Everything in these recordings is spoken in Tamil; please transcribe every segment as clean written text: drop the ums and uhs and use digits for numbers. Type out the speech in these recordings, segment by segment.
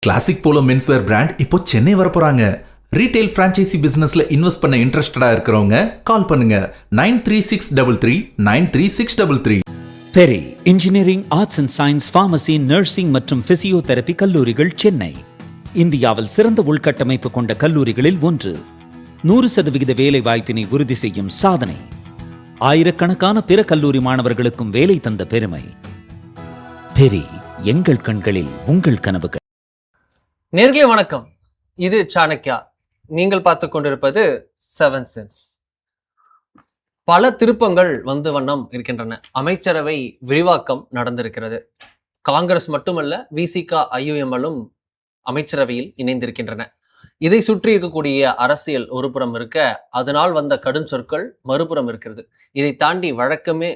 கிளாசிக் போலோ மென்ஸ்வேர் பிராண்ட் இப்போ சென்னை வரப்போறாங்க. ரீட்டைல் பிரான்ச்சைசி பிசினஸ்ல இன்வெஸ்ட் பண்ண இன்ட்ரெஸ்டடா இருக்கிறவங்க கால் பண்ணுங்க 9363393633. Peri engineering, arts and science, pharmacy, nursing மற்றும் பிசியோதெரபி கல்லூரிகள் சென்னை இந்தியாவில் சிறந்த உள்கட்டமைப்பு கொண்ட கல்லூரிகளில் ஒன்று. 100% வேலை வாய்ப்பினை உறுதி செய்யும் சாதனை. ஆயிரக்கணக்கான பிற கல்லூரி மாணவர்களுக்கும் வேலை தந்த பெருமை. பெரி, எங்கள் கண்களில் உங்கள் கனவுகள். நேர்களே வணக்கம், இது சாணக்யா. நீங்கள் பார்த்து கொண்டிருப்பது 7 சென்ஸ். பல திருப்பங்கள் வந்து வண்ணம் இருக்கின்றன. அமைச்சரவை விரிவாக்கம் நடந்திருக்கிறது. காங்கிரஸ் மட்டுமல்ல, விசிக, ஐயுஎம்எல்லும் அமைச்சரவையில் இணைந்திருக்கின்றன. இதை சுற்றி இருக்கக்கூடிய அரசியல் ஒரு புறம் இருக்க, அதனால் வந்த கடும் சொற்கள் மறுபுறம் இருக்கிறது. இதை தாண்டி வழக்கமாக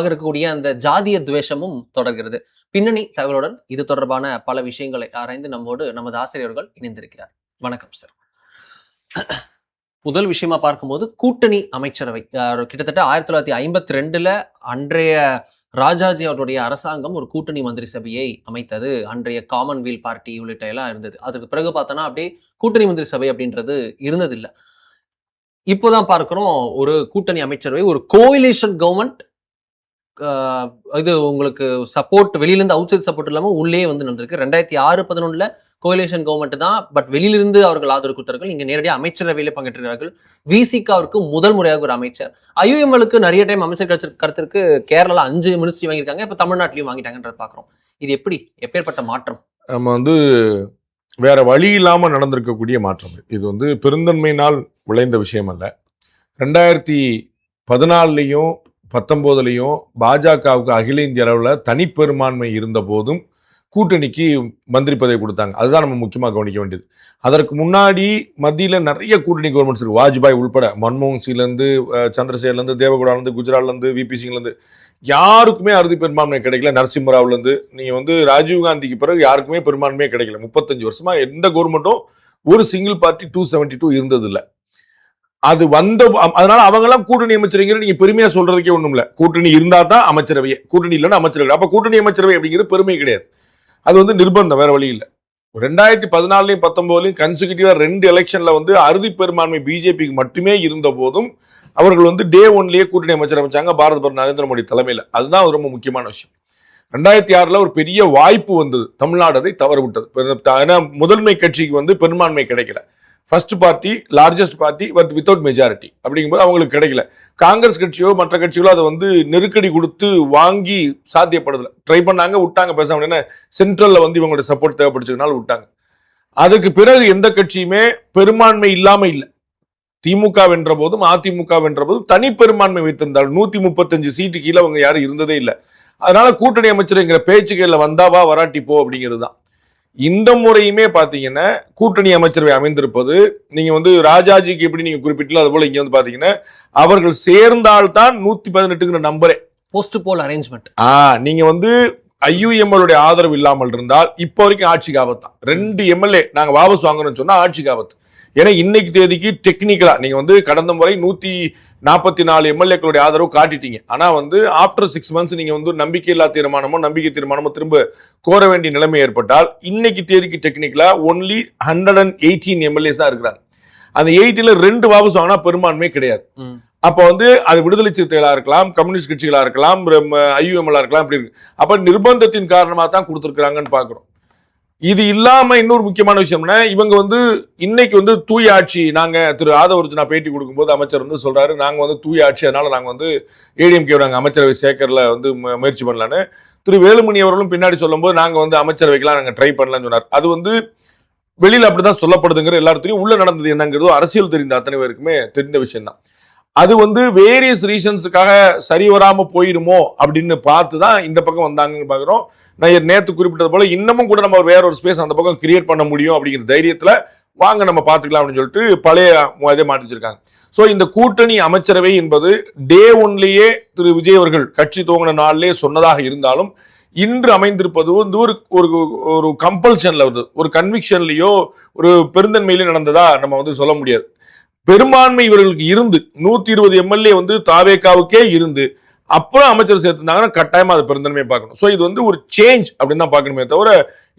இருக்கக்கூடிய அந்த ஜாதிய துவேஷமும் தொடர்கிறது. பின்னணி தகவலுடன் இது தொடர்பான பல விஷயங்களை ஆராய்ந்து நமது ஆசிரியர்கள் இணைந்திருக்கிறார். வணக்கம் சார். முதல் விஷயமா பார்க்கும்போது கூட்டணி அமைச்சரவை கிட்டத்தட்ட 1952 அன்றைய ராஜாஜி அவருடைய அரசாங்கம் ஒரு கூட்டணி மந்திரி சபையை அமைத்தது. அன்றைய காமன்வெல்த் பார்ட்டி உள்ளிட்ட எல்லாம் இருந்தது. அதுக்கு பிறகு பார்த்தோன்னா அப்படியே கூட்டணி மந்திரி சபை அப்படின்றது இருந்ததில்லை. இப்போதான் பார்க்கிறோம் ஒரு கூட்டணி அமைச்சரவை, ஒரு கோலிஷன் கவர்மெண்ட். இது உங்களுக்கு சப்போர்ட் வெளியிலிருந்து அவுட் சைட் சப்போர்ட் இல்லாமல் உள்ளே வந்து நடந்திருக்கு. 2006-11 கோலிஷன் கவர்மெண்ட் தான், பட் வெளியிலிருந்து அவர்கள் ஆதரவு கொடுத்தார்கள். இங்கே நேரடியாக அமைச்சரவையிலே பங்கேற்றிருக்கிறார்கள். விசிகாவிற்கு முதல் முறையாக ஒரு அமைச்சர். ஐயுஎம்எலுக்கு நிறைய டைம் அமைச்சர் கடத்திற்கு கேரளாவில் 5 மினிஸ்ட்ரி வாங்கியிருக்காங்க. இப்போ தமிழ்நாட்டிலையும் வாங்கிட்டாங்கன்றத பார்க்குறோம். இது எப்பேற்பட்ட மாற்றம்? நம்ம வேற வழி இல்லாமல் நடந்திருக்கக்கூடிய மாற்றம். இது பெருந்தன்மையினால் விளைந்த விஷயம் அல்ல. 2014 19 பாஜகவுக்கு அகில இந்திய அளவில் தனிப்பெரும்பான்மை இருந்த போதும் கூட்டணிக்கு மந்திரி பதவி கொடுத்தாங்க. அதுதான் நம்ம முக்கியமாக கவனிக்க வேண்டியது. அதற்கு முன்னாடி மத்தியில் நிறைய கூட்டணி கவர்மெண்ட்ஸ் இருக்கு. வாஜ்பாய் உள்பட, மன்மோகன் சிங்லேருந்து, சந்திரசேகர்லேருந்து, தேவகவுடாலேருந்து, குஜராத்லேருந்து, விபி சிங்லேருந்து யாருக்குமே அறுதி பெரும்பான்மை கிடைக்கல. நரசிம்மராவ்லேருந்து நீங்கள் ராஜீவ்காந்திக்கு பிறகு யாருக்குமே பெரும்பான்மையே கிடைக்கல. 35 வருஷமா எந்த கவர்மெண்ட்டும் ஒரு சிங்கிள் பார்ட்டி 272 இருந்தது இல்லை. அது அதனால அவங்கெல்லாம் கூட்டணி அமைச்சரவை நீங்க பெருமையா சொல்றதுக்கே ஒண்ணும் இல்ல. கூட்டணி இருந்தா தான் அமைச்சரவையே, கூட்டணி இல்லைன்னா அமைச்சரவை. அப்ப கூட்டணி அமைச்சரவை அப்படிங்கிறது பெருமை கிடையாது. அது நிர்பந்தம், வேற வழி இல்லை. 2014-19 கன்சிக்யூட்டிவா 2 எலெக்ஷன்ல அறுதி பெரும்பான்மை பிஜேபிக்கு மட்டுமே இருந்த போதும் அவர்கள் டே 1லயே கூட்டணி அமைச்சர் அமைச்சாங்க பாரத பிரதமர் நரேந்திர மோடி தலைமையில். அதுதான் ரொம்ப முக்கியமான விஷயம். 2006 ஒரு பெரிய வாய்ப்பு வந்தது, தமிழ்நாடு அதை தவறு விட்டது. ஏன்னா முதன்மை கட்சிக்கு பெரும்பான்மை கிடைக்கல. First party, largest party, but without majority அப்படிங்கும்போது அவங்களுக்கு கிடைக்கல. காங்கிரஸ் கட்சியோ மற்ற கட்சிகளோ அதை நெருக்கடி கொடுத்து வாங்கி சாத்தியப்படுதல ட்ரை பண்ணாங்க, விட்டாங்க. பேசாம சென்ட்ரல்ல இவங்களோட சப்போர்ட் தேவைப்படுச்சதுனால விட்டாங்க. அதுக்கு பிறகு எந்த கட்சியுமே பெரும்பான்மை இல்லாம இல்லை. திமுக வென்ற போதும் அதிமுக வென்ற போதும் தனி பெரும்பான்மை வைத்திருந்தால் 135 சீட்டு கீழே அவங்க யாரும் இருந்ததே இல்லை. அதனால கூட்டணி அமைச்சருங்கிற பேச்சுக்கையில் வந்தாவா வராட்டி போ அப்படிங்கிறது தான். இந்த முறையுமே பாத்தீங்கன்னா கூட்டணி அமைச்சரவை அமைந்திருப்பது, நீங்க ராஜாஜிக்கு எப்படி நீங்க குறிப்பிட்டீங்களோ அது போல இங்க பாத்தீங்கன்னா அவர்கள் சேர்ந்தால்தான் 118ங்கிற நம்பரே. போஸ்ட் போல் அரேஞ்ச்மெண்ட். நீங்க ஐயுஎம்எல் ஆதரவு இல்லாமல் இருந்தால் இப்போ வரைக்கும் ஆட்சிக்கு ஆபத்து தான். 2 எம்எல்ஏ நாங்க வாபஸ் வாங்கணும்னு சொன்னா ஆட்சிக்கு ஆபத்து. ஏன்னா இன்னைக்கு தேதிக்கு டெக்னிக்கலா நீங்க கடந்த முறை 144 எம்எல்ஏக்களுடைய ஆதரவு காட்டிட்டீங்க. ஆனா ஆஃப்டர் 6 மந்த்ஸ் நீங்க நம்பிக்கையில்லா தீர்மானமோ நம்பிக்கை தீர்மானமோ திரும்ப கோர வேண்டிய நிலைமை ஏற்பட்டால் இன்னைக்கு தேதிக்கு டெக்னிக்கலா ஒன்லி 118 எம்எல்ஏஸ் தான் இருக்கிறாங்க. அந்த 80ல 2 வாபஸ் வாங்கினா பெரும்பான்மை கிடையாது. அப்ப அது விடுதலை சிறுத்தைகளா இருக்கலாம், கம்யூனிஸ்ட் கட்சிகளா இருக்கலாம், ஐயுஎம்எல் இருக்கலாம், இப்படி இருக்கு. அப்ப நிர்பந்தத்தின் காரணமா தான் கொடுத்துருக்காங்கன்னு பாக்குறோம். இது இல்லாம இன்னொரு முக்கியமான விஷயம்னா இவங்க இன்னைக்கு தூய ஆட்சி. நாங்க திரு ஆதவர்ஜுனா பேட்டி கொடுக்கும்போது அமைச்சர் சொல்றாரு, நாங்க தூய ஆட்சி, அதனால நாங்க ஏடிஎம்கே நாங்க அமைச்சரவை சேர்க்கறல முயற்சி பண்ணலான்னு. திரு வேலுமணி அவர்களும் பின்னாடி சொல்லும் போது நாங்க அமைச்சரவைக்கெல்லாம் நாங்க ட்ரை பண்ணலாம்னு சொன்னார். அது வெளியில அப்படிதான் சொல்லப்படுதுங்கிற எல்லாத்தையும் உள்ள நடந்தது என்னங்கிறதோ அரசியல் தெரிந்த அத்தனை பேருக்குமே தெரிந்த விஷயம் தான். அது வேரியஸ் ரீசன்ஸுக்காக சரி வராம போயிருமோ அப்படின்னு பார்த்துதான் இந்த பக்கம் வந்தாங்கன்னு பாக்குறோம். நான் நேற்று குறிப்பிட்டது போல இன்னமும் கூட நம்ம வேற ஒரு ஸ்பேஸ் அந்த பக்கம் கிரியேட் பண்ண முடியும் அப்படிங்கிற தைரியத்துல வாங்க நம்ம பார்த்துக்கலாம் அப்படின்னு சொல்லிட்டு பழைய இதே மாற்றி வச்சிருக்காங்க. ஸோ இந்த கூட்டணி அமைச்சரவை என்பது டே 1லயே திரு விஜய் அவர்கள் கட்சி துவங்கின நாள்லயே சொன்னதாக இருந்தாலும் இன்று அமைந்திருப்பது ஒரு கம்பல்ஷன்ல ஒரு கன்விக்ஷன்லயோ ஒரு பெருந்தன்மையிலே நடந்ததா நம்ம சொல்ல முடியாது. பெரும்பான்மை இவர்களுக்கு இருந்து 120 எம்எல்ஏ தாவேகாவுக்கே இருந்து அப்புறம் அமைச்சர் சேர்த்திருந்தாங்கன்னா கட்டாயமா அதை பெருந்தன்மையை பார்க்கணும். ஸோ இது வந்து ஒரு சேஞ்ச் அப்படின்னு தான் பார்க்கணுமே தவிர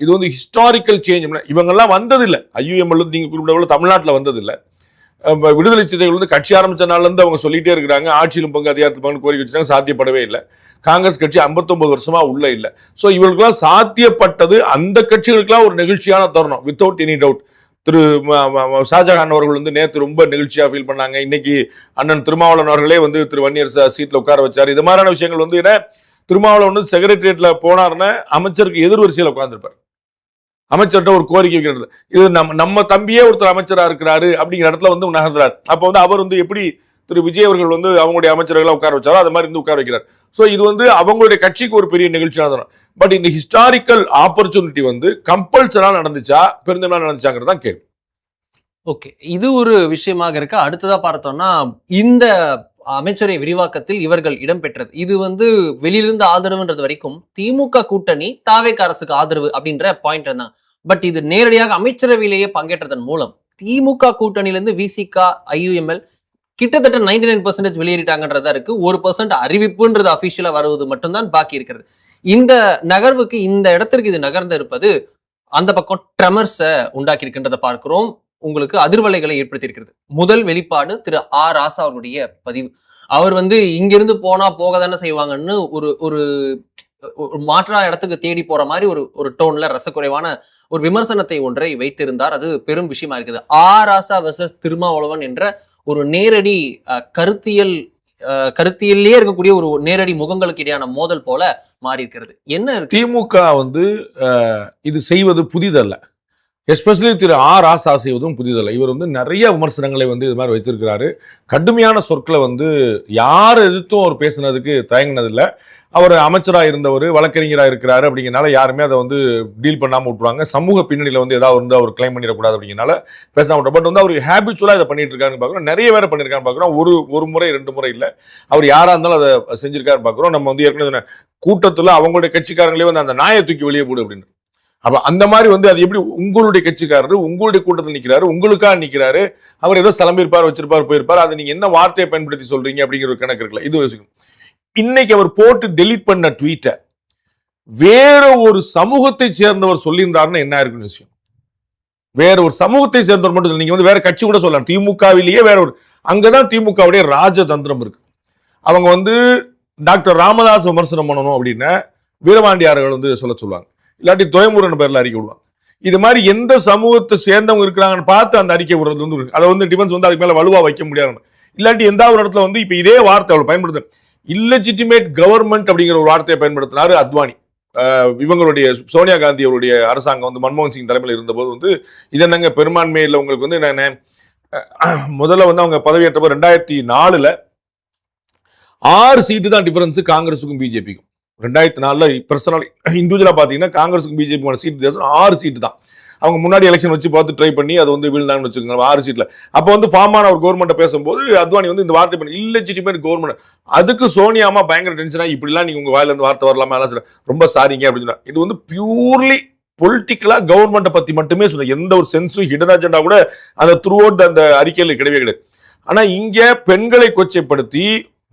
இது வந்து ஹிஸ்டாரிக்கல் சேஞ்ச். இவங்கெல்லாம் வந்ததில்லை, ஐயுஎம்எல் நீங்க குறிப்பிட்ட தமிழ்நாட்டில் வந்ததில்லை. விடுதலை சிறுத்தைகள் வந்து கட்சி ஆரம்பிச்ச நாள்ல இருந்து அவங்க சொல்லிட்டே இருக்கிறாங்க, ஆட்சியிலும் பங்கு அதிகாரத்தில் பங்கு கோரிக்கை வச்சுட்டாங்க, சாத்தியப்படவே இல்லை. காங்கிரஸ் கட்சி 59 வருஷமா உள்ள இல்லை. ஸோ இவர்களுக்கெல்லாம் சாத்தியப்பட்டது அந்த கட்சிகளுக்கெல்லாம் ஒரு நெகிழ்ச்சியான தருணம், வித்தவுட் எனி டவுட். திரு ஷாஜகான் அவர்கள் வந்து நேற்று ரொம்ப நெகிழ்ச்சியா ஃபீல் பண்ணாங்க. இன்னைக்கு அண்ணன் திருமாவளவன் அவர்களே வந்து திரு வன்னியர் சீட்ல உட்கார வச்சாரு. இது மாதிரியான விஷயங்கள் வந்து என்ன, திருமாவளவன் வந்து செக்ரட்டரியேட்ல போனாருன்னா அமைச்சருக்கு எதிர் வரிசையில் உட்கார்ந்துருப்பார். அமைச்சர்கிட்ட ஒரு கோரிக்கை வைக்கிறது, இது நம்ம தம்பியே ஒருத்தர் அமைச்சரா இருக்கிறாரு அப்படிங்கிற இடத்துல வந்து நகர்றாரு. அப்போ வந்து அவர் வந்து எப்படி திரு விஜய் அவர்கள் வந்து அவங்களுடைய அமைச்சர்களை உட்கார வச்சாரோ அது மாதிரி வந்து உட்கார வைக்கிறார். ஸோ இது வந்து அவங்களுடைய கட்சிக்கு ஒரு பெரிய நிகழ்ச்சியான. பட் இந்த ஹிஸ்டாரிக்கல் ஆப்பர்ச்சுனிட்டி வந்து கம்பல்சரா நடந்துச்சா பெருந்தன்மையா நடந்துச்சாங்கிறது தான் கேள்வி. ஓகே, இது ஒரு விஷயமாக இருக்க. அடுத்ததா பார்த்தோம்னா இந்த அமைச்சரை விரிவாக்கத்தில் இவர்கள் இடம்பெற்றது, இது வந்து வெளியிலிருந்து ஆதரவுன்றது வரைக்கும் திமுக கூட்டணி தாவேக அரசுக்கு ஆதரவு அப்படின்ற பாயிண்ட் இருந்தாங்க. பட் இது நேரடியாக அமைச்சரவையிலேயே பங்கேற்றதன் மூலம் திமுக கூட்டணியிலிருந்து விசிக ஐயுஎம்எல் கிட்டத்தட்ட 99% வெளியேறிட்டாங்கன்றதா இருக்கு. 1% அறிவிப்புன்றது அபிஷியலா வருவது மட்டும்தான் பாக்கி இருக்கிறது. இந்த நகர்வுக்கு, இந்த இடத்திற்கு இது நகர்ந்து இருப்பது அந்த பக்கம் ட்ரெமர்ஸை உண்டாக்கி இருக்கின்றதை பார்க்கிறோம். உங்களுக்கு அதிர்வலைகளை ஏற்படுத்தி இருக்கிறது. முதல் வெளிப்பாடு திரு ராசா அவருடைய பதிவு. அவர் வந்து இங்கிருந்து போனா போக தானே செய்வாங்கன்னு ஒரு மாற்றா இடத்துக்கு தேடி போற மாதிரி ஒரு டோன்ல ரசக்குறைவான ஒரு விமர்சனத்தை ஒன்றை வைத்திருந்தார். அது பெரும் விஷயமா இருக்குது. ராசா வெர்சஸ் திருமாவளவன் என்ற ஒரு நேரடி கருத்தியல்லே இருக்கக்கூடிய ஒரு நேரடி முகங்களுக்கு இடையான மோதல் போல மாறி இருக்கிறது. என்ன இருக்கு, திமுக வந்து இது செய்வது புதிதல்ல, எஸ்பெஷலி திரு ராசா செய்வதும் புதிதல்ல. இவர் வந்து நிறைய விமர்சனங்களை வந்து இது மாதிரி வைத்திருக்கிறாரு. கடுமையான சொற்களை வந்து யார் எதிர்த்தும் அவர் பேசுனதுக்கு தயங்கினதில்லை. அவர் அமைச்சராக இருந்தவர், வழக்கறிஞராக இருக்கிறாரு அப்படிங்கிறனால யாருமே அதை வந்து டீல் பண்ணாமல் விட்டுருவாங்க. சமூக பின்னணியில் வந்து ஏதாவது வந்து அவர் கிளைம் பண்ணிடக்கூடாது அப்படிங்கிறனால பேசாம விட்டுருவாங்க. பட் வந்து அவர் ஹேபிச்சுவலாக இதை பண்ணிட்டு இருக்காருன்னு பார்க்குறோம். நிறைய பேரை பண்ணியிருக்காருன்னு பார்க்குறோம். ஒரு முறை 2 முறை இல்லை, அவர் யாராக இருந்தாலும் அதை செஞ்சிருக்காருன்னு பார்க்குறோம். நம்ம வந்து ஏற்கனவே கூட்டத்தில் அவங்களுடைய கட்சிக்காரங்களே வந்து அந்த நாயை தூக்கி வெளியே போடு அப்படின்னு. அப்ப அந்த மாதிரி வந்து அது எப்படி உங்களுடைய கட்சிக்காரரு உங்களுடைய கூட்டத்தில் நிற்கிறாரு, உங்களுக்காக நிற்கிறாரு, அவர் ஏதோ சிலம்பிருப்பார், வச்சிருப்பார், போயிருப்பார், அதை நீங்க என்ன வார்த்தையை பயன்படுத்தி சொல்றீங்க அப்படிங்கிற ஒரு கணக்கு இருக்குல்ல, இது யோசிக்கணும். இன்னைக்கு அவர் போட்டு டெலீட் பண்ண ட்வீட்டை வேற ஒரு சமூகத்தை சேர்ந்தவர் சொல்லியிருந்தாருன்னு என்ன இருக்குன்னு விஷயம். வேற ஒரு சமூகத்தை சேர்ந்தவர் மட்டும் நீங்க வந்து வேற கட்சி கூட சொல்லலாம், திமுகவிலேயே வேற ஒரு, அங்கதான் திமுகவுடைய ராஜதந்திரம் இருக்கு. அவங்க வந்து டாக்டர் ராமதாஸ் விமர்சனம் பண்ணணும் அப்படின்னா வீரபாண்டியார்கள் வந்து சொல்லுவாங்க, இல்லாட்டி துயமுருகன் பேர்ல அறிக்கை விடுவாங்க. இது மாதிரி எந்த சமூகத்தை சேர்ந்தவங்க இருக்கிறாங்கன்னு பார்த்து அந்த அறிக்கை விடுறது வந்து அதை வந்து டிஃபென்ஸ் வந்து அதுக்கு மேல வலுவா வைக்க முடியாது. இல்லாட்டி எந்த ஒரு இடத்துல வந்து இப்ப இதே வார்த்தை அவள் பயன்படுத்த இல்லெஜிட்டிமேட் கவர்மெண்ட் அப்படிங்கிற ஒரு வார்த்தையை பயன்படுத்தினாரு அத்வானி. இவங்களுடைய சோனியா காந்தி அவருடைய அரசாங்கம் வந்து மன்மோகன் சிங் தலைமையில் இருந்தபோது வந்து இது என்னங்க பெரும்பான்மையில் உங்களுக்கு வந்து என்ன முதல்ல வந்து அவங்க பதவியேற்றப்போ 2004 6 சீட்டு தான் டிஃபரன்ஸ் காங்கிரஸுக்கும் பிஜேபிக்கும். 2004 பர்சனல் இண்டிவிஜுவலா பாத்தீங்கன்னா காங்கிரஸுக்கும் பிஜேபிக்கும் சீட் 6 சீட்டு தான். அவங்க முன்னாடி எலெக்ஷன் வச்சு பார்த்து ட்ரை பண்ணி அது வந்து வீழ்ந்தாங்கன்னு வச்சுக்கோங்க 6 சீட்ல. அப்போ வந்து ஃபார்ம் ஆன ஒரு கவர்மெண்ட் பேசும்போது அத்வானி வந்து இந்த வார்த்தை பண்ணி இல்லெஜிட்டிமேட் கவர்மெண்ட். அதுக்கு சோனியாமா பயங்கர டென்ஷனா இப்படிலாம் நீங்க உங்க வாயில இருந்து வார்த்தை வரலாமா, ரொம்ப சாரிங்க அப்படின்னு சொன்னா. இது வந்து பியூர்லி பொலிட்டிக்கலா கவர்மெண்ட்டை பத்தி மட்டுமே சொன்ன, எந்த ஒரு சென்ஸும் ஹிடன் அஜெண்டா கூட அந்த த்ரூ அவுட் அந்த அறிக்கையில் கிடையவே கிடையாது. ஆனா இங்க பெண்களை கொச்சைப்படுத்தி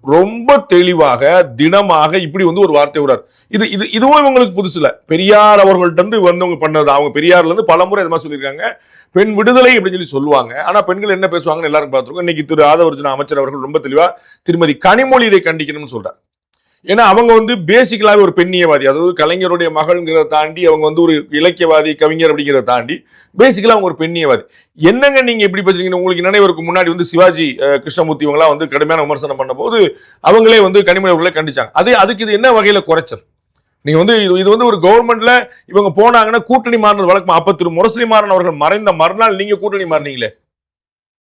ரொம்ப தெளிவாக தினமாக இப்படி வந்து ஒரு வார்த்தை விடுறாரு. இதுவும் இவங்களுக்கு புதுசு இல்ல, பெரியார் அவர்கள்ட்ட இருந்து வந்தவங்க பண்ணது. அவங்க பெரியார்ல இருந்து பலமுறை இது மாதிரி சொல்லியிருக்காங்க, பெண் விடுதலை அப்படின்னு சொல்லி சொல்லுவாங்க. ஆனா பெண்கள் என்ன பேசுவாங்கன்னு எல்லாரும் பார்த்துருக்கோம். இன்னைக்கு திரு ஆதவர்ஜுனா அமைச்சர் அவர்கள் ரொம்ப தெளிவா திருமதி கனிமொழி இதை கண்டிக்கணும்னு சொல்றாரு. ஏன்னா அவங்க வந்து பேசிக்கலாவே ஒரு பெண்ணியவாதி, அதாவது கலைஞருடைய மகள்ங்கிறத தாண்டி அவங்க வந்து ஒரு இலக்கியவாதி கவிஞர் அப்படிங்கிறத தாண்டி பேசிக்கலா அவங்க ஒரு பெண்ணியவாதி. என்னங்க நீங்க எப்படி பேசுறீங்க? உங்களுக்கு நினைவருக்கு முன்னாடி வந்து சிவாஜி கிருஷ்ணமூர்த்தி இவங்களா வந்து கடுமையான விமர்சனம் பண்ண போது அவங்களே வந்து கனிமொழி அவர்களே கண்டிச்சாங்க. அதுக்கு இது என்ன வகையில குறைச்சல்? நீங்க வந்து இது வந்து ஒரு கவர்மெண்ட்ல இவங்க போனாங்கன்னா கூட்டணி மாறினது வழக்கம். அப்ப திரு முரசொலி மாறன் அவர்கள் மறைந்த மறுநாள் நீங்க கூட்டணி மாறினீங்களே,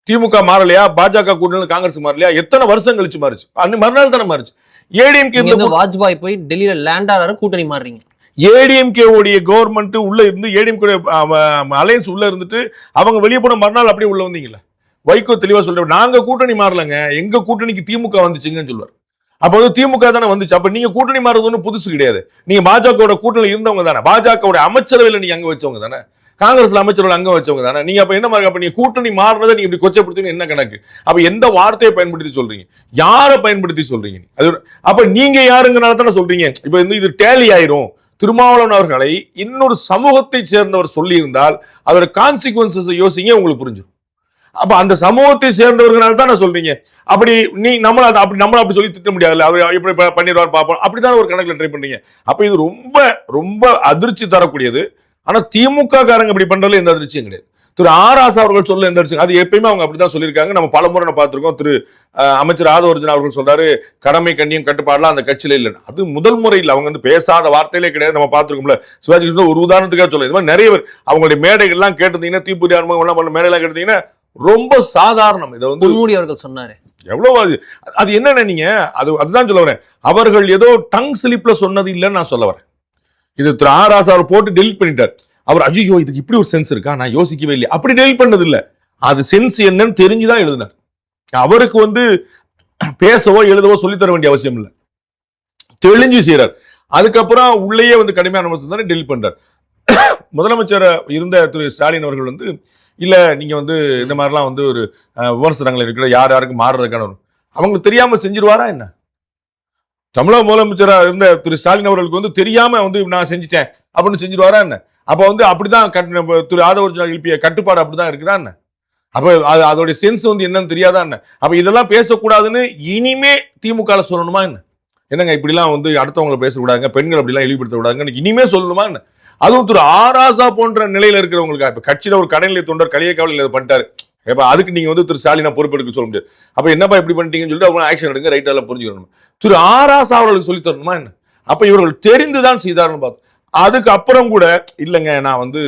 திமுக மாறலையா, பாஜக கூட்டணி காங்கிரஸ் மாறலையா? எத்தனை வருஷம் கழிச்சு மாறிச்சு? மறுநாள் தானே மாறிச்சு. ஏடிஎம்கே வாஜ்பாய் போய் டெல்லியில லேண்ட் ஆறாரு, கூட்டணி மாறுறீங்க. ஏடிஎம்கே உடைய கவர்மெண்ட் உள்ள இருந்து ஏடிஎம்கே அலையன்ஸ் உள்ள இருந்துட்டு அவங்க வெளியே போன மறுநாள் அப்படியே உள்ள வந்தீங்களா? வைகோ தெளிவா சொல்ற, நாங்க கூட்டணி மாறலங்க, எங்க கூட்டணிக்கு திமுக வந்துச்சுங்கன்னு சொல்லுவார். அப்ப வந்து திமுக தானே வந்துச்சு. அப்ப நீங்க கூட்டணி மாறுறது ஒன்றும் புதுசு கிடையாது. நீங்க பாஜக கூட்டணியில் இருந்தவங்க தானே, பாஜக அமைச்சரவையில் நீங்க அங்க வச்சவங்க தானே. காங்கிரஸ்ல அமைச்சர்கள் அங்க வச்சவங்க தானே. நீங்க அப்ப என்ன மாதிரி அப்ப நீங்க கூட்டணி மாறுறதை நீங்க இப்படி கொச்சப்படுத்தி என்ன கணக்கு? அப்ப எந்த வார்த்தையை பயன்படுத்தி சொல்றீங்க? யாரை பயன்படுத்தி சொல்றீங்க? அது அப்ப நீங்க யாருங்கனால தானே சொல்றீங்க. இப்ப இது டேலி ஆயிரும். திருமாவளவன் அவர்களை இன்னொரு சமூகத்தை சேர்ந்தவர் சொல்லி இருந்தால் அதோட கான்சிக்வன்சஸ் யோசிங்க, உங்களுக்கு புரிஞ்சும். அப்ப அந்த சமூகத்தை சேர்ந்தவர்களால தான் நான் சொல்றீங்க. அப்படி நீ நம்மள அப்படி சொல்லி திட்ட முடியாது. அவர் எப்படி பண்ணிடுவார் பார்ப்போம், அப்படிதான் ஒரு கணக்குல ட்ரை பண்றீங்க. அப்ப இது ரொம்ப ரொம்ப அதிர்ச்சி தரக்கூடியது. ஆனா திமுக காரங்க இப்படி பண்றதுல எந்த அதிர்ச்சியும் கிடையாது. திரு ஆராசா அவர்கள் சொல்ல எந்த அதிர்ச்சி, அது எப்பயுமே அவங்க அப்படிதான் சொல்லியிருக்காங்க. நம்ம பல முறை பார்த்திருக்கோம். திரு அமைச்சர் ஆதவர்ஜன் அவர்கள் சொல்றாரு கடமை கண்ணியம் கட்டுப்பாடுலாம் அந்த கட்சியில இல்லை. அது முதல் முறையில் அவங்க வந்து பேசாத வார்த்தையிலே கிடையாது. நம்ம பார்த்திருக்கோம்ல. சிவாஜி கிருஷ்ணன் ஒரு உதாரணத்துக்காக சொல்ல, இது மாதிரி நிறைய பேர் அவங்களுடைய மேடைகள் எல்லாம் கேட்டிருந்தீங்கன்னா, தீப்புரி ஆர்வம் எல்லாம் மேடையெல்லாம் கேட்டிருந்தீங்கன்னா ரொம்ப சாதாரணம். இதை வந்து மூடி அவர்கள் சொன்னாரு. எவ்வளவு அது என்னன்னு நீங்க அதுதான் சொல்ல வரேன். அவர்கள் ஏதோ டங் ஸ்லிப்ல சொன்னது இல்லைன்னு நான் சொல்ல வரேன். இது திரு ஆராசா அவர் போட்டு டெலிட் பண்ணிட்டார். அவர் ஐயோ இதுக்கு இப்படி ஒரு சென்ஸ் இருக்கா, நான் யோசிக்கவே இல்லை, அப்படி டெலிட் பண்ணது இல்ல. அது சென்ஸ் என்னன்னு தெரிஞ்சுதான் எழுதினார். அவருக்கு வந்து பேசவோ எழுதவோ சொல்லித்தர வேண்டிய அவசியம் இல்லை, தெளிஞ்சு செய்யறார். அதுக்கப்புறம் உள்ளேயே வந்து கடுமையான தானே டெலிட் பண்றார். முதலமைச்சர் இருந்த திரு ஸ்டாலின் அவர்கள் வந்து இல்ல நீங்க வந்து இந்த மாதிரிலாம் வந்து ஒரு விமர்சனங்கள் இருக்கிற யாருக்கு மாறுறதுக்கான அவங்களுக்கு தெரியாம செஞ்சிருவாரா என்ன? தமிழக முதலமைச்சராக இருந்த திரு ஸ்டாலின் அவர்களுக்கு வந்து தெரியாம வந்து நான் செஞ்சுட்டேன் அப்படின்னு செஞ்சிருவாரா என்ன? அப்ப வந்து அப்படிதான் திரு ஆதவர்ஜன் எழுப்பிய கட்டுப்பாடு அப்படிதான் இருக்குதா என்ன? அப்ப அதோட சென்ஸ் வந்து என்னன்னு தெரியாதா என்ன? அப்ப இதெல்லாம் பேசக்கூடாதுன்னு இனிமே திமுக சொல்லணுமா என்ன? என்னங்க இப்படிலாம் வந்து அடுத்தவங்களை பேசக்கூடாதுங்க, பெண்கள் அப்படிலாம் இழிவுபடுத்த கூடாதுங்க இனிமே சொல்லணுமா என்ன? அதுவும் திரு ஆராசா போன்ற நிலையில இருக்கிறவங்களுக்கு இப்ப கட்சியில ஒரு கடைநிலை தொண்டர் களியக்காவலில் இதை பண்ணிட்டாரு. இப்ப அதுக்கு நீங்க வந்து திரு ஸ்டாலினா பொறுப்பெடுக்க சொல்ல முடியாது. அப்ப என்னப்பா இப்படி பண்ணிட்டீங்கன்னு சொல்லிட்டு அவங்க ஆக்ஷன் எடுங்க, ரைட் எல்லாம் புரிஞ்சுக்கணும். திரு ஆராசா அவர்களுக்கு சொல்லி தரணுமா என்ன? அப்ப இவர்கள் தெரிந்துதான் செய்தார்கள் பார்த்தோம். அதுக்கு அப்புறம் கூட இல்லைங்க நான் வந்து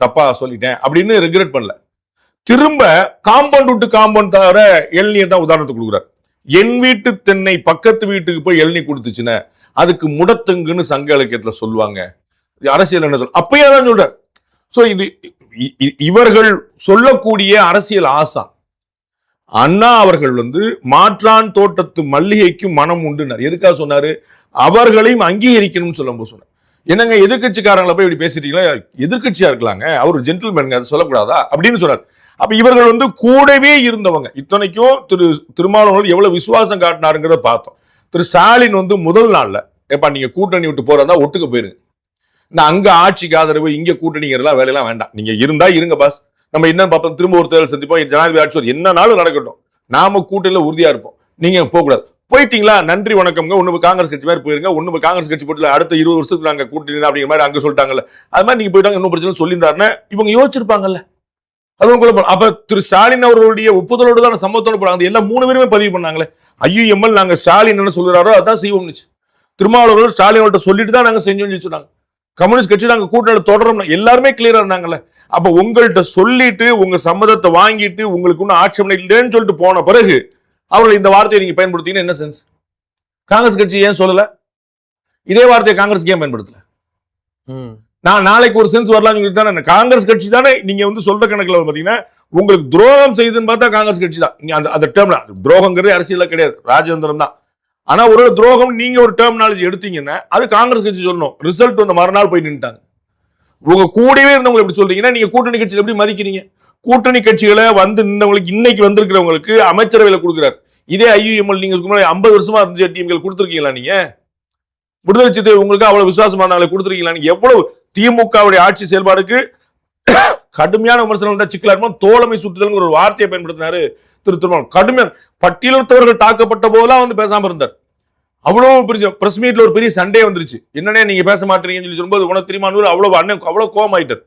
தப்பா சொல்லிட்டேன் அப்படின்னு ரிக்ரெட் பண்ணல. திரும்ப காம்பவுண்ட் விட்டு காம்பவுண்ட் தவிர எல்னியை தான் உதாரணத்துக்கு கொடுக்குறாரு. என் வீட்டு தென்னை பக்கத்து வீட்டுக்கு போய் எல்னி கொடுத்துச்சுன்னா அதுக்கு முடத்துங்குன்னு சங்க இலக்கியத்துல சொல்லுவாங்க. அரசியல் என்ன சொல்ல அப்பயே தான் சொல்ற. சோ இது இவர்கள் சொல்லக்கூடிய அரசியல் ஆசா அண்ணா அவர்கள் வந்து மாற்றான் தோட்டத்து மல்லிகைக்கு மனம் உண்டுனார். எதுக்காக சொன்னாரு? அவர்களையும் அங்கீகரிக்கணும்னு சொல்லும்போது சொன்னார். என்னங்க எதிர்கட்சிக்காரங்களை போய் இப்படி பேசிட்டீங்களா? எதிர்கட்சியா இருக்கலாங்க, அவர் ஜென்டில்மேன், அதை சொல்லக்கூடாதா அப்படின்னு சொன்னார். அப்ப இவர்கள் வந்து கூடவே இருந்தவங்க. இத்தனைக்கும் திருமாவளவன் எவ்வளவு விசுவாசம் காட்டினாருங்கிறத பார்த்தோம். திரு ஸ்டாலின் வந்து முதல் நாள்ல எப்ப நீங்க கூட்டணி விட்டு போறதா ஒட்டுக்க போயிருங்க, இந்த அங்க ஆட்சிக்கு ஆதரவு இங்க கூட்டணிங்கிறதா வேலையெல்லாம் வேண்டாம், நீங்க இருந்தா இருங்க பாஸ், நம்ம என்ன பார்ப்போம், திரும்ப ஒரு தேர்தல் சந்திப்போம், ஜனாதிபதி ஆட்சி என்னன்னாலும் நடக்கட்டும், நாம கூட்டணியில உறுதியா இருப்போம், நீங்க போகக்கூடாது. போயிட்டீங்களா நன்றி வணக்கம்ங்க, ஒண்ணு காங்கிரஸ் கட்சி மாதிரி போயிருங்க, ஒண்ணு காங்கிரஸ் கட்சி போட்டு அடுத்த 20 வருஷத்துக்கு நாங்க கூட்டணி அப்படிங்கிற மாதிரி அங்க சொல்லிட்டாங்கல்ல, அது மாதிரி நீங்க போயிட்டாங்க இன்னும் பிரச்சனை சொல்லியிருந்தாருன்னு இவங்க யோசிச்சிருப்பாங்கல்ல. அதுவும் அப்ப திரு ஸ்டாலின் அவர்களுடைய ஒப்புதலோடு தான் சம்பவத்தோடு போறாங்க. எல்லாம் 3 பேருமே பதிவு பண்ணாங்களே, ஐயுஎம்எல் நாங்க ஸ்டாலின் என்ன சொல்றாரோ அதான் செய்வோம்னு. திருமாவளவர்கள் ஸ்டாலின் அவர்கிட்ட சொல்லிட்டு தான் நாங்க செஞ்சோம்னு சொன்னாங்க. கம்யூனிஸ்ட் கட்சி நாங்க கூட்டணி தொடரும் எல்லாருமே கிளியரா இருந்தாங்கல்ல. அப்ப உங்கள்கிட்ட சொல்லிட்டு உங்க சம்மதத்தை வாங்கிட்டு உங்களுக்கு ஒன்னும் ஆட்சேபனை இல்லைன்னு சொல்லிட்டு போன பிறகு அவர்கள் இந்த வார்த்தையை நீங்க பயன்படுத்தீங்கன்னா என்ன சென்ஸ்? காங்கிரஸ் கட்சி ஏன் சொல்லல? இதே வார்த்தையை காங்கிரஸ் ஏன் பயன்படுத்தல? நான் நாளைக்கு ஒரு சென்ஸ் வரலாம் தானே. காங்கிரஸ் கட்சி தானே நீங்க வந்து சொல்ற கணக்குல பாத்தீங்கன்னா உங்களுக்கு துரோகம் செய்யுதுன்னு பார்த்தா காங்கிரஸ் கட்சி தான். அந்த டேர்ம்ல துரோகங்கிறது அரசியல கிடையாது, ராஜேந்திரன் தான். ஆனா ஒரு துரோகம் நீங்க ஒரு டெர்மினாலஜி எடுத்தீங்கன்னா அது காங்கிரஸ் கட்சி சொல்லணும். ரிசல்ட் வந்து மறுநாள் போய் நின்றுட்டாங்க. உங்க கூடவே இருந்தவங்க எப்படி சொல்றீங்கன்னா நீங்க கூட்டணி கட்சியில எப்படி மதிக்கிறீங்க? கூட்டணி கட்சிகளை வந்து நின்றவங்களுக்கு இன்னைக்கு வந்திருக்கிறவங்களுக்கு அமைச்சரவையில கொடுக்குறாரு. இதே ஐயுஎம்எல் நீங்க 50 வருஷமா இருந்துச்சு டிஎம்கள் கொடுத்துருக்கீங்களா? நீங்க விடுதலை சிறுத்தை உங்களுக்கு அவ்வளவு விசுவாசமான கொடுத்துருக்கீங்களா? நீங்க எவ்வளவு திமுகவுடைய ஆட்சி செயல்பாடுக்கு கடுமையான விமர்சனம் சிக்கலா இருக்கும். தோழமை சுட்டுதல் ஒரு வார்த்தையை பயன்படுத்தினாரு திருமாவளவன். கடுமையான பட்டியலிட்டவர்கள் தாக்கப்பட்ட போதெல்லாம் வந்து பேசாம இருந்தார். அவ்வளவு பெரிய பிரஸ் மீட்ல ஒரு பெரிய சண்டே வந்துருச்சு. என்னன்னே நீங்க பேச மாட்டீங்கன்னு சொல்லி சொல்லும்போது உனக்கு திருமாவளவன் அவ்வளவு கோபமாயிட்டார்.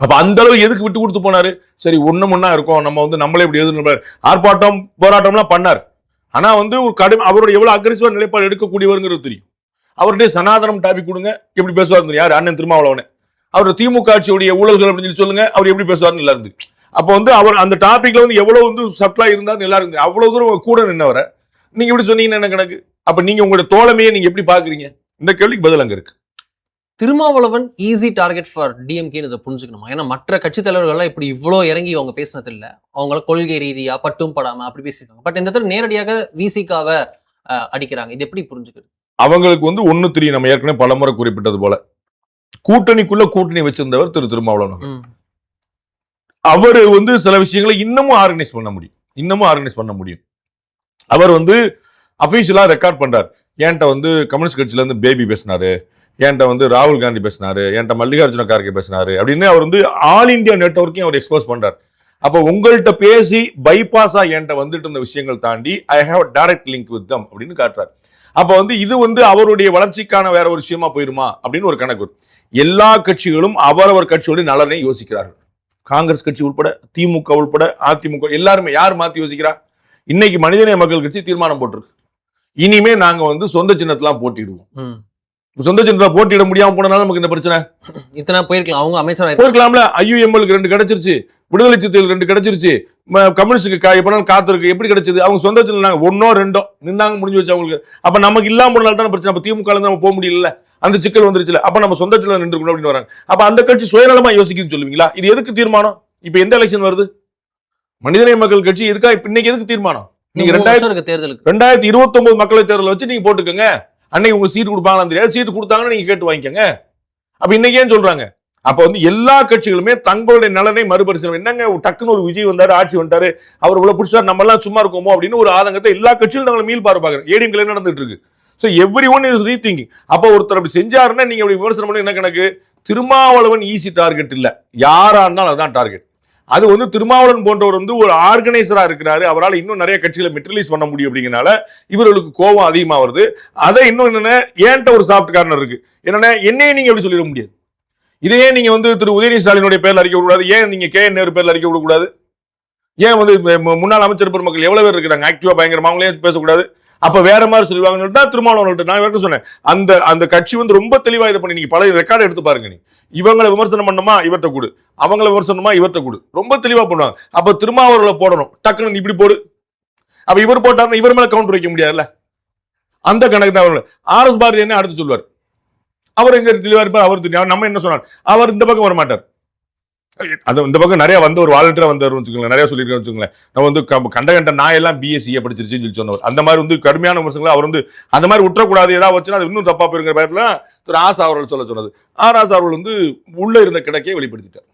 அப்ப அந்த அளவு எதுக்கு விட்டு கொடுத்து போனாரு? சரி ஒண்ணு இருக்கும், நம்ம வந்து நம்மளே இப்படி எதிர்ப்பு ஆர்ப்பாட்டம் போராட்டம்லாம் பண்ணார். ஆனா வந்து ஒரு அவருடைய எவ்வளவு அக்ரெசிவா நிலைப்பாடு எடுக்கக்கூடியவருங்கிறது தெரியும். அவருடைய சனாதனம் டாபிக் கொடுங்க, எப்படி பேசுவார் யார்? அண்ணன் திருமாவளவன். அவர் திமுக ஆட்சியுடைய ஊழல்கள் அப்படின்னு சொல்லி சொல்லுங்க, அவர் எப்படி பேசுவார்னு நல்லா இருந்து. அப்ப வந்து அவர் அந்த டாபிக்ல வந்து எவ்வளவு வந்து சப்ளா இருந்தாரு எல்லாரும் இருந்து. அவ்வளவு தூரம் கூட நின்னவரை நீங்க எப்படி சொன்னீங்கன்னா என்ன கணக்கு? அப்ப நீங்க உங்களோட தோழமையை நீங்க எப்படி பாக்குறீங்க? இந்த கேள்விக்கு பதில் அங்க இருக்கு. Thirumavalavan easy target for DMK இதை புரிஞ்சுக்கணுமா? ஏன்னா மற்ற கட்சி தலைவர்கள்லாம் இப்படி இவ்வளவு இறங்கி அவங்க பேசினது இல்ல. அவங்கள கொள்கை ரீதியா பட்டும் படாம அப்படி பேசிருக்காங்க. பட் இந்த இடத்துல நேரடியாக விசிகாவை அடிக்கிறாங்க. இது எப்படி புரிஞ்சுக்கிறது? அவங்களுக்கு வந்து ஒண்ணு தெரியும். நம்ம ஏற்கனவே பலமுறை குறிப்பிட்டது போல கூட்டணிக்குள்ள கூட்டணி வச்சிருந்தவர் திரு திருமாவளவன் அவர்கள். ம். அவரு சில விஷயங்களை இன்னமும் ஆர்கனைஸ் பண்ண முடியும். அவர் அபிஷியலா ரெக்கார்ட் பண்றார். என்கிட்ட கம்யூனிஸ்ட் கட்சியில இருந்து பேபி பேசினாரு, என்கிட்ட ராகுல் காந்தி பேசினாரு, என்கிட்ட மல்லிகார்ஜுன கார்கே பேசினாரு அப்படின்னு அவர் ஆல் இந்தியா நெட்வொர்க்கையும் அவர் எக்ஸ்போஸ் பண்றார். அப்ப உங்கள்கிட்ட பேசி பைபாஸா என்கிட்ட வந்துட்டு இருந்த விஷயங்கள் தாண்டி I have direct link with them அப்படின்னு காட்டுறாரு. அப்ப இது அவருடைய வளர்ச்சிக்கான வேற ஒரு விஷயமா போயிருமா அப்படின்னு ஒரு கணக்கு. எல்லா கட்சிகளும் அவரவர் கட்சியோட நலனை யோசிக்கிறார்கள். காங்கிரஸ் கட்சி உட்பட, திமுக உட்பட, அதிமுக எல்லாருமே. யார் மாத்தி யோசிக்கிறா? இன்னைக்கு மனிதநேய மக்கள் கட்சி தீர்மானம் போட்டிருக்கு, இனிமே நாங்க சொந்த சின்னத்தெல்லாம் போட்டிடுவோம். ம். சொந்த சின்னத்துல போட்டியிட முடியாம போனனால நமக்கு இந்த பிரச்சனை. இத்தனை போயிருக்கலாம், அவங்க அமைச்சர் போயிருக்கலாம்ல. ஐயுஎம்எல்க்கு 2 கிடைச்சிருச்சு, விடுதலை சிறுத்தைகள் 2 கிடைச்சிருச்சு, கம்யூனிஸ்டுக்கு எப்பனாலும் காத்திருக்கு. எப்படி கிடைச்சது? அவங்க சொந்த சின்ன 1ஓ 2ஓ நின்னாங்க, முடிஞ்சு வச்சு அவங்களுக்கு. அப்ப நமக்கு இல்லாம போனால தானே பிரச்சனை. அப்ப திமுக நம்ம போக முடியல, அந்த சிக்கல் வந்துருச்சுல. அப்ப நம்ம சொந்த சின்ன நின்று அப்படின்னு வராங்க. அப்ப அந்த கட்சி சுயநலமா யோசிக்குதுன்னு சொல்லுவீங்களா? இது எதுக்கு தீர்மானம்? இப்ப எந்த எலெக்ஷன் வருது? மனிதநேய மக்கள் கட்சி எதுக்கா இன்னைக்கு எதுக்கு தீர்மானம்? நீங்க 2029 மக்களவை தேர்தல் வச்சு நீங்க போட்டுக்கோங்க. அன்னைக்கு உங்க சீட் கொடுப்பாங்களான்னு தெரியாது, சீட் கொடுத்தாங்கன்னா நீங்க கேட்டு வாங்கிக்கோங்க. அப்ப இன்னைக்கு ஏன் சொல்றாங்க? அப்ப எல்லா கட்சிகளுமே தங்களுடைய நலனை மறுபரிசீலனை. என்னங்க டக்குன்னு ஒரு விஜய் வந்தாரு, ஆட்சி வந்துட்டாரு, அவர் இவ்வளவு பிடிச்சாரு, நம்ம எல்லாம் சும்மா இருக்கோமோ அப்படின்னு ஒரு ஆதங்கத்தை எல்லா கட்சிகளும் தங்களை மீள் பாக்குறாங்க. ஏடிஎம்கே நடந்துட்டு இருக்கு. So every one is rethinking. அப்ப ஒருத்தர் அப்படி செஞ்சாருன்னா நீங்க அப்படி விமர்சனம் பண்ணி என்ன கணக்கு? திருமாவளவன் ஈஸி டார்கெட் இல்ல, யாரா இருந்தாலும் அதுதான் டார்கெட். அது திருமாவளவன் போன்றவர் ஒரு ஆர்கனைசரா இருக்கிறாரு, அவரால் இன்னும் நிறைய கட்சிகளை மெட்டீரியலைஸ் பண்ண முடியும் அப்படிங்கறனால இவர்களுக்கு கோபம் அதிகமா வருது. அதை இன்னும் என்னன்னா, ஏன்ட்ட ஒரு சாஃப்ட் கார்னர் இருக்கு. என்னன்னா, என்னையே நீங்க எப்படி சொல்லிட முடியாது? இதையே நீங்க திரு உதயநிதி ஸ்டாலினுடைய பேர்ல அறிக்கை விடக்கூடாது? ஏன் நீங்க KN நேரு பேர்ல அறிக்கை விடக்கூடாது? ஏன் முன்னாள் அமைச்சர் பெருமக்கள் எவ்வளவு பேர் இருக்கிறாங்க ஆக்டிவா பயங்கரமா, அவங்களே பேசக்கூடாது? அப்ப வேற மாதிரி சொல்லுவாங்கன்னு தான் திருமாவளவன் நான் வரைக்கும் சொன்னேன். அந்த கட்சி ரொம்ப தெளிவா இதை பண்ணி நீங்க பழைய ரெக்கார்டு எடுத்து பாருங்க. நீ இவங்களை விமர்சனம் பண்ணணுமா இவர்கிட்ட கூடு, அவங்களை விமர்சனமா இவர்கிட்ட கூடு, ரொம்ப தெளிவா பண்ணுவாங்க. அப்ப திருமாவளவனை போடணும், டக்குன்னு இப்படி போடு. அப்ப இவர் போட்டாருன்னா இவர் மேல கவுண்டர் வைக்க முடியாதுல்ல. அந்த கணக்கு தான். RS பாரதி என்ன அடுத்து சொல்வார்? அவர் எங்க தெளிவா இருப்பார், அவர் நம்ம என்ன சொன்னார், அவர் இந்த பக்கம் வர மாட்டார். அது இந்த பக்கம் நிறைய ஒரு வாலண்டியரா வந்தார் வச்சுக்கோங்களேன், நிறைய சொல்லியிருக்கேன் வச்சுக்கோங்களேன். நான் கண்ட நான் எல்லாம் BSc படிச்சிருச்சுன்னு சொல்லி சொன்னவர். அந்த மாதிரி கடுமையான விமர்சனங்களை அவர் அந்த மாதிரி விட்டுறக்கூடாது, ஏதாவது வச்சுன்னா அது இன்னும் தப்பா போயிருங்கிற பயத்துல திரு ஆசா அவர்கள் சொல்ல சொன்னது. RS அவர்கள் உள்ள இருந்த கிடக்கையை வெளிப்படுத்திட்டார்.